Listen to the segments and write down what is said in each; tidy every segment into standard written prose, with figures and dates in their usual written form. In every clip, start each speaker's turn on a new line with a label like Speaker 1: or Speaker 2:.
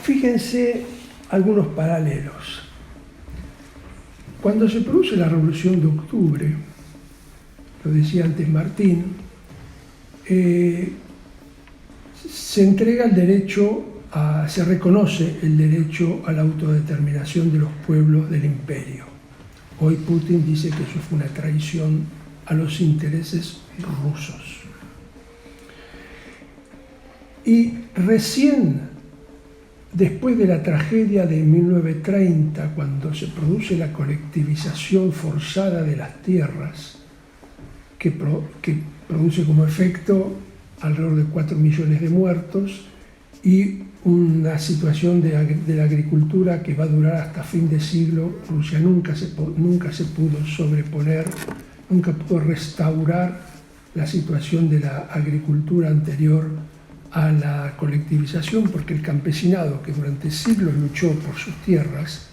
Speaker 1: Fíjense algunos paralelos. Cuando se produce la Revolución de Octubre, lo decía antes Martín, se reconoce el derecho a la autodeterminación de los pueblos del imperio. Hoy Putin dice que eso fue una traición a los intereses rusos. Y recién, después de la tragedia de 1930, cuando se produce la colectivización forzada de las tierras, que produce como efecto alrededor de 4 millones de muertos y una situación de la agricultura que va a durar hasta fin de siglo. Rusia nunca se pudo sobreponer, nunca pudo restaurar la situación de la agricultura anterior a la colectivización, porque el campesinado, que durante siglos luchó por sus tierras.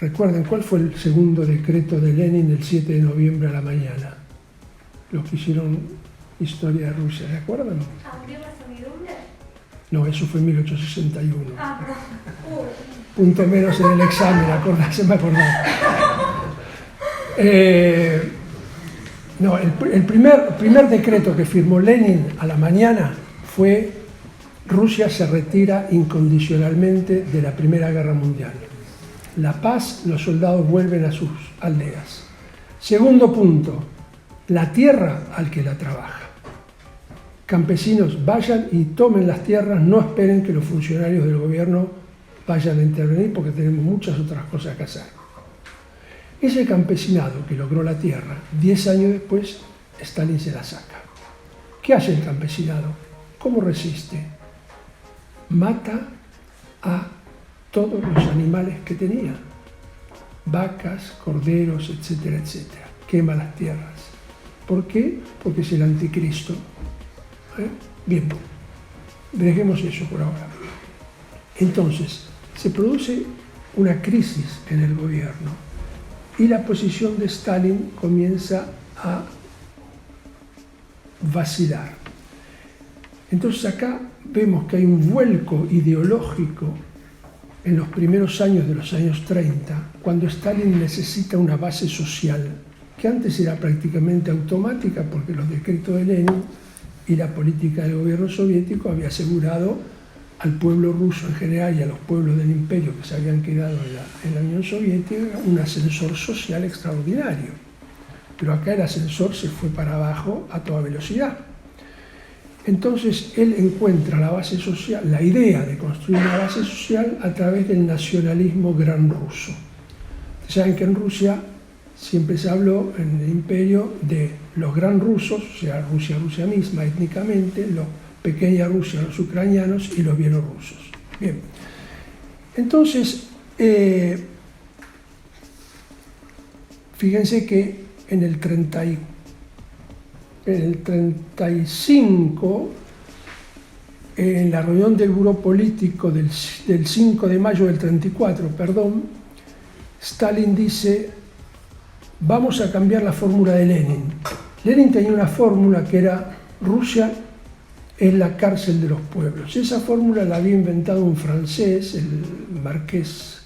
Speaker 1: Recuerden, ¿cuál fue el segundo decreto de Lenin el 7 de noviembre a la mañana? Los que hicieron historia de Rusia, ¿se acuerdan?
Speaker 2: ¿Abrió la servidumbre?
Speaker 1: No, eso fue en 1861. Punto menos en el examen, se me acordaba. No, el primer decreto que firmó Lenin a la mañana fue: Rusia se retira incondicionalmente de la Primera Guerra Mundial. La paz, los soldados vuelven a sus aldeas. Segundo punto, la tierra al que la trabaja. Campesinos, vayan y tomen las tierras, no esperen que los funcionarios del gobierno vayan a intervenir, porque tenemos muchas otras cosas que hacer. Ese campesinado que logró la tierra, 10 años después, Stalin se la saca. ¿Qué hace el campesinado? ¿Cómo resiste? Mata a todos los animales que tenía, vacas, corderos, etcétera, etcétera. Quema las tierras. ¿Por qué? Porque es el anticristo. Bien, dejemos eso por ahora. Entonces, se produce una crisis en el gobierno y la posición de Stalin comienza a vacilar. Entonces acá vemos que hay un vuelco ideológico en los primeros años de los años 30, cuando Stalin necesita una base social, que antes era prácticamente automática, porque los decretos de Lenin y la política del gobierno soviético había asegurado al pueblo ruso en general y a los pueblos del imperio que se habían quedado en la Unión Soviética un ascensor social extraordinario. Pero acá el ascensor se fue para abajo a toda velocidad. Entonces él encuentra la base social, la idea de construir una base social a través del nacionalismo gran ruso. Saben que en Rusia siempre se habló en el imperio de los gran rusos, o sea, Rusia misma étnicamente, los pequeña Rusia, los ucranianos y los bielorrusos. Bien, entonces, fíjense que en el 35, en la reunión del Buró Político del 5 de mayo del 34, Stalin dice: vamos a cambiar la fórmula de Lenin. Lenin tenía una fórmula que era: Rusia es la cárcel de los pueblos. Esa fórmula la había inventado un francés, el marqués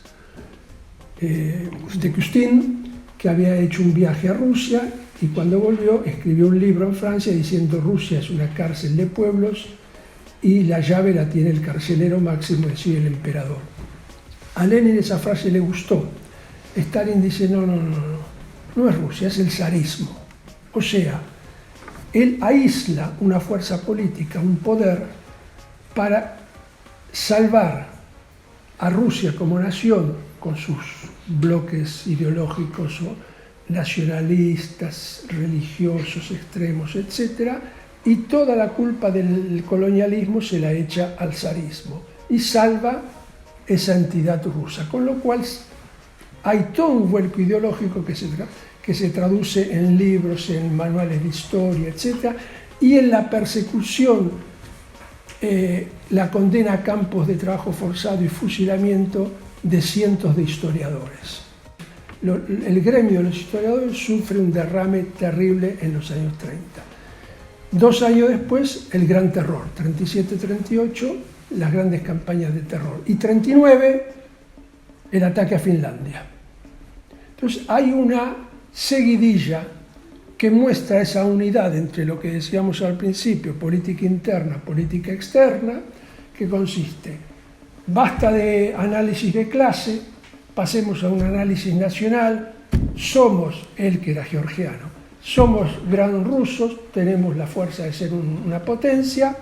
Speaker 1: de Custine, que había hecho un viaje a Rusia y cuando volvió escribió un libro en Francia diciendo: Rusia es una cárcel de pueblos y la llave la tiene el carcelero máximo, es decir, el emperador. A Lenin esa frase le gustó. Stalin dice: no es Rusia, es el zarismo. O sea, él aísla una fuerza política, un poder, para salvar a Rusia como nación, con sus bloques ideológicos o nacionalistas, religiosos, extremos, etc. Y toda la culpa del colonialismo se la echa al zarismo y salva esa entidad rusa. Con lo cual hay todo un vuelco ideológico que se traduce en libros, en manuales de historia, etc. Y en la persecución, la condena a campos de trabajo forzado y fusilamiento de cientos de historiadores. El gremio de los historiadores sufre un derrame terrible en los años 30. 2 años después, el Gran Terror, 37-38, las grandes campañas de terror. Y 19, el ataque a Finlandia. Entonces hay una seguidilla que muestra esa unidad entre lo que decíamos al principio, política interna, política externa, que consiste, basta de análisis de clase, pasemos a un análisis nacional, somos, él que era georgiano, somos gran rusos, tenemos la fuerza de ser una potencia,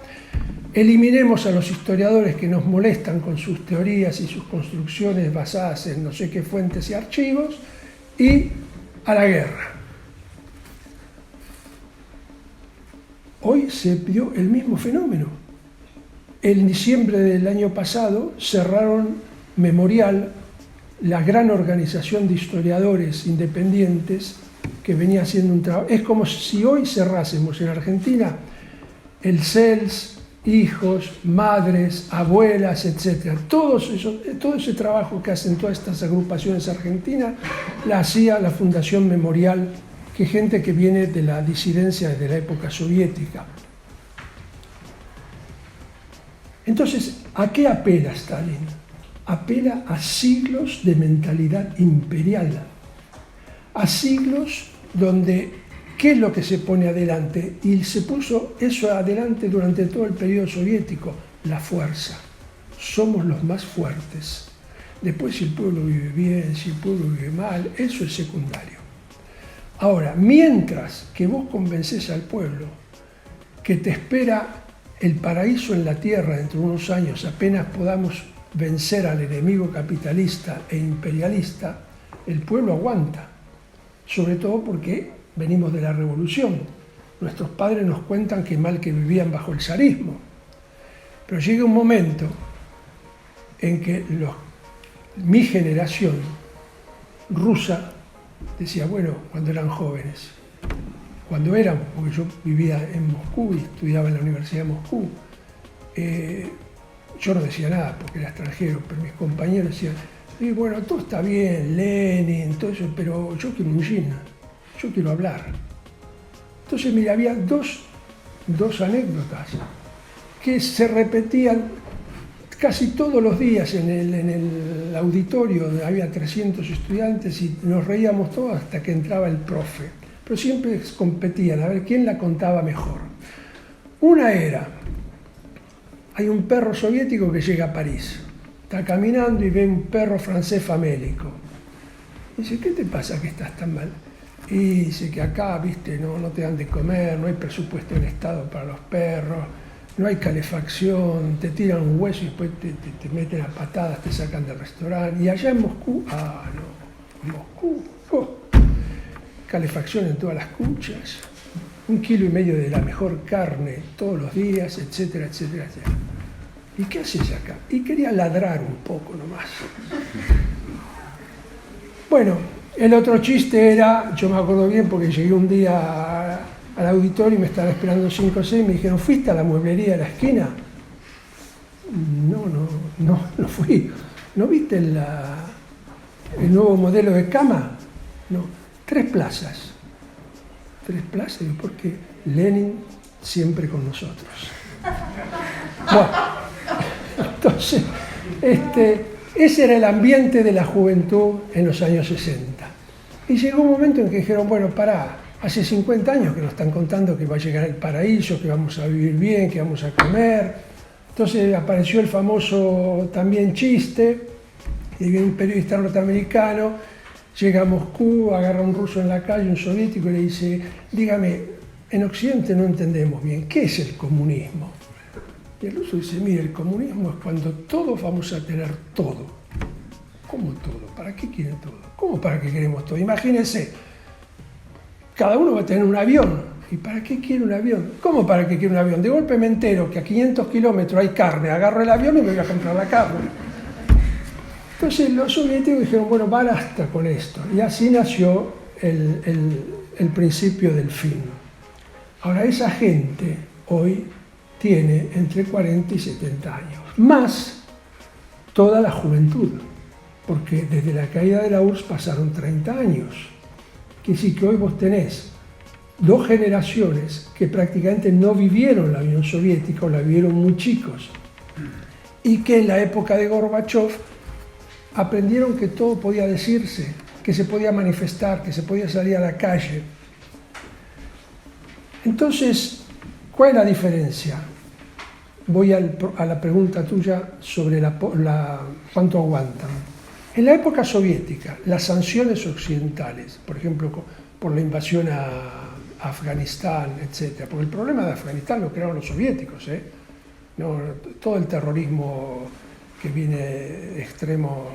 Speaker 1: eliminemos a los historiadores que nos molestan con sus teorías y sus construcciones basadas en no sé qué fuentes y archivos, y a la guerra. Hoy se vio el mismo fenómeno. En diciembre del año pasado cerraron Memorial, la gran organización de historiadores independientes que venía haciendo un trabajo. Es como si hoy cerrásemos en Argentina el CELS, hijos, madres, abuelas, etc. Todo ese trabajo que hacen todas estas agrupaciones argentinas la hacía la Fundación Memorial, que gente que viene de la disidencia de la época soviética. Entonces, ¿a qué apela Stalin? Apela a siglos de mentalidad imperial, a siglos donde, ¿qué es lo que se pone adelante? Y se puso eso adelante durante todo el periodo soviético, la fuerza. Somos los más fuertes. Después, si el pueblo vive bien, si el pueblo vive mal, eso es secundario. Ahora, mientras que vos convencés al pueblo que te espera el paraíso en la tierra dentro de unos años, apenas podamos vencer al enemigo capitalista e imperialista, el pueblo aguanta, sobre todo porque venimos de la revolución. Nuestros padres nos cuentan que mal que vivían bajo el zarismo, pero llega un momento en que mi generación rusa decía, bueno, cuando eran jóvenes, cuando éramos, porque yo vivía en Moscú y estudiaba en la Universidad de Moscú, yo no decía nada porque era extranjero, pero mis compañeros decían, bueno, todo está bien, Lenin, todo eso, pero yo quiero un gin, yo quiero hablar. Entonces, mira, había dos anécdotas que se repetían casi todos los días en el auditorio, había 300 estudiantes y nos reíamos todos hasta que entraba el profe. Pero siempre competían a ver quién la contaba mejor. Una era, hay un perro soviético que llega a París, está caminando y ve un perro francés famélico. Dice, ¿qué te pasa que estás tan mal? Y dice que acá, viste, no te dan de comer, no hay presupuesto del Estado para los perros, no hay calefacción, te tiran un hueso y después te meten a patadas, te sacan del restaurante. Y allá en Moscú, en Moscú, calefacción en todas las cuchas, 1,5 kilos de la mejor carne todos los días, etcétera, etcétera, etcétera. ¿Y qué haces acá? Y quería ladrar un poco nomás. Bueno, el otro chiste era, yo me acuerdo bien porque llegué un día al auditorio y me estaban esperando 5 o 6 y me dijeron, ¿fuiste a la mueblería de la esquina? No fui. ¿No viste el nuevo modelo de cama? No, 3 plazas. 3 plazas, porque Lenin siempre con nosotros. Bueno, entonces, ese era el ambiente de la juventud en los años 60. Y llegó un momento en que dijeron, bueno, pará, hace 50 años que nos están contando que va a llegar el paraíso, que vamos a vivir bien, que vamos a comer. Entonces apareció el famoso también chiste, y viene un periodista norteamericano, llega a Moscú, agarra a un ruso en la calle, un soviético, y le dice, dígame, en Occidente no entendemos bien, ¿qué es el comunismo? Y el ruso dice, mire, el comunismo es cuando todos vamos a tener todo. ¿Cómo todo? ¿Para qué quieren todo? ¿Cómo para qué queremos todo? Imagínense, cada uno va a tener un avión. ¿Y para qué quiere un avión? ¿Cómo para qué quiere un avión? De golpe me entero que a 500 kilómetros hay carne, agarro el avión y me voy a comprar la carne. Entonces los soviéticos dijeron, bueno, basta con esto. Y así nació el principio del fin. Ahora, esa gente hoy tiene entre 40 y 70 años, más toda la juventud, porque desde la caída de la URSS pasaron 30 años. Quiere decir que hoy vos tenés 2 generaciones que prácticamente no vivieron la Unión Soviética o la vivieron muy chicos. y que en la época de Gorbachov aprendieron que todo podía decirse, que se podía manifestar, que se podía salir a la calle. Entonces, ¿cuál es la diferencia? Voy a la pregunta tuya sobre cuánto aguantan. En la época soviética, las sanciones occidentales, por ejemplo, por la invasión a Afganistán, etc. Porque el problema de Afganistán lo crearon los soviéticos, ¿eh? No, todo el terrorismo que viene extremo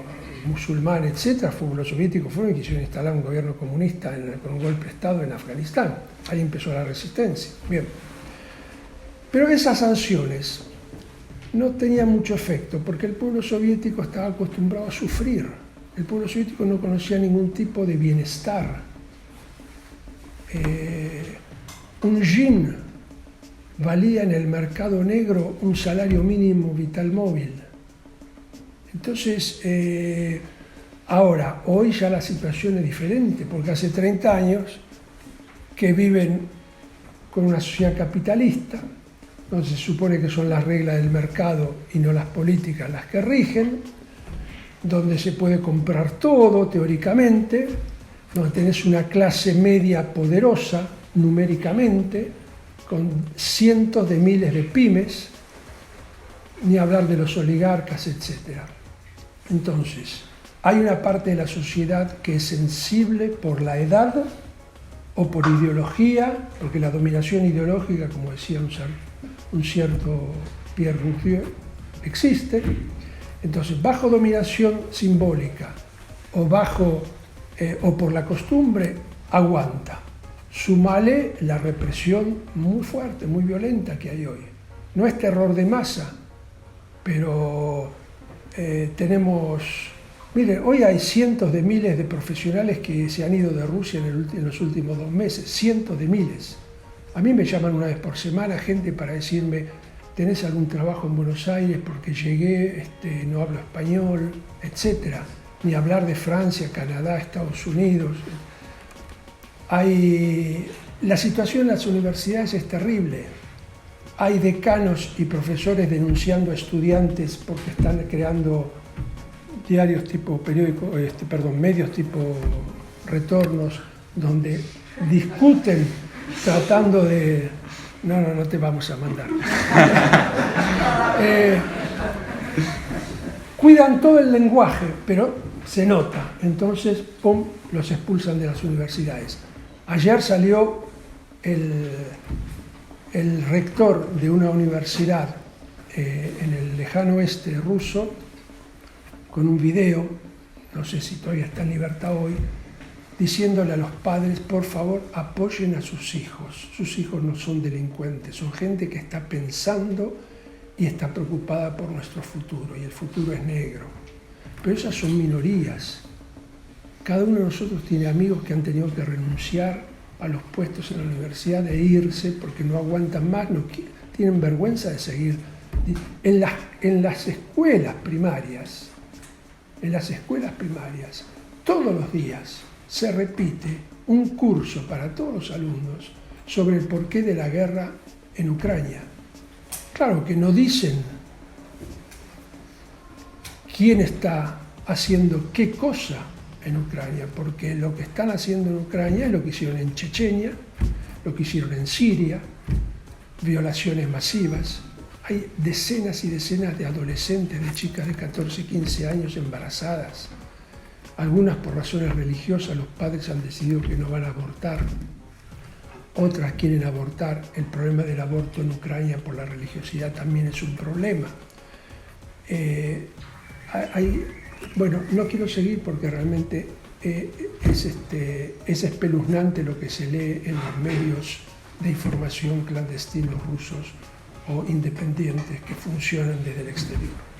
Speaker 1: musulmán, etc., los soviéticos fueron y quisieron instalar un gobierno comunista con un golpe de Estado en Afganistán. Ahí empezó la resistencia. Bien. Pero esas sanciones no tenían mucho efecto porque el pueblo soviético estaba acostumbrado a sufrir. El pueblo soviético no conocía ningún tipo de bienestar. Un jean valía en el mercado negro un salario mínimo vital móvil. Entonces, ahora, hoy ya la situación es diferente, porque hace 30 años que viven con una sociedad capitalista, donde se supone que son las reglas del mercado y no las políticas las que rigen, donde se puede comprar todo, teóricamente, donde tenés una clase media poderosa, numéricamente, con cientos de miles de pymes, ni hablar de los oligarcas, etc. Entonces, hay una parte de la sociedad que es sensible por la edad o por ideología, porque la dominación ideológica, como decía un cierto Pierre Bourdieu, existe. Entonces, bajo dominación simbólica o por la costumbre, aguanta. Sumale la represión muy fuerte, muy violenta que hay hoy. No es terror de masa, pero tenemos... Mire, hoy hay cientos de miles de profesionales que se han ido de Rusia en los últimos 2 meses, cientos de miles. A mí me llaman una vez por semana gente para decirme, ¿tenés algún trabajo en Buenos Aires? Porque llegué, no hablo español, etc. Ni hablar de Francia, Canadá, Estados Unidos. La situación en las universidades es terrible. Hay decanos y profesores denunciando a estudiantes porque están creando diarios tipo medios tipo Retornos, donde discuten tratando de... No te vamos a mandar. Cuidan todo el lenguaje, pero se nota. Entonces, ¡pum!, los expulsan de las universidades. Ayer salió el rector de una universidad en el lejano oeste ruso con un video, no sé si todavía está en libertad hoy, diciéndole a los padres, por favor, apoyen a sus hijos. Sus hijos no son delincuentes, son gente que está pensando y está preocupada por nuestro futuro, y el futuro es negro. Pero esas son minorías. Cada uno de nosotros tiene amigos que han tenido que renunciar a los puestos en la universidad e irse porque no aguantan más, tienen vergüenza de seguir. En las escuelas primarias, todos los días se repite un curso para todos los alumnos sobre el porqué de la guerra en Ucrania. Claro que no dicen quién está haciendo qué cosa en Ucrania, porque lo que están haciendo en Ucrania es lo que hicieron en Chechenia, lo que hicieron en Siria, violaciones masivas. Hay decenas y decenas de adolescentes, de chicas de 14, 15 años embarazadas. Algunas por razones religiosas, los padres han decidido que no van a abortar. Otras quieren abortar. El problema del aborto en Ucrania por la religiosidad también es un problema. Bueno, no quiero seguir porque realmente es espeluznante lo que se lee en los medios de información clandestinos rusos o independientes que funcionan desde el exterior.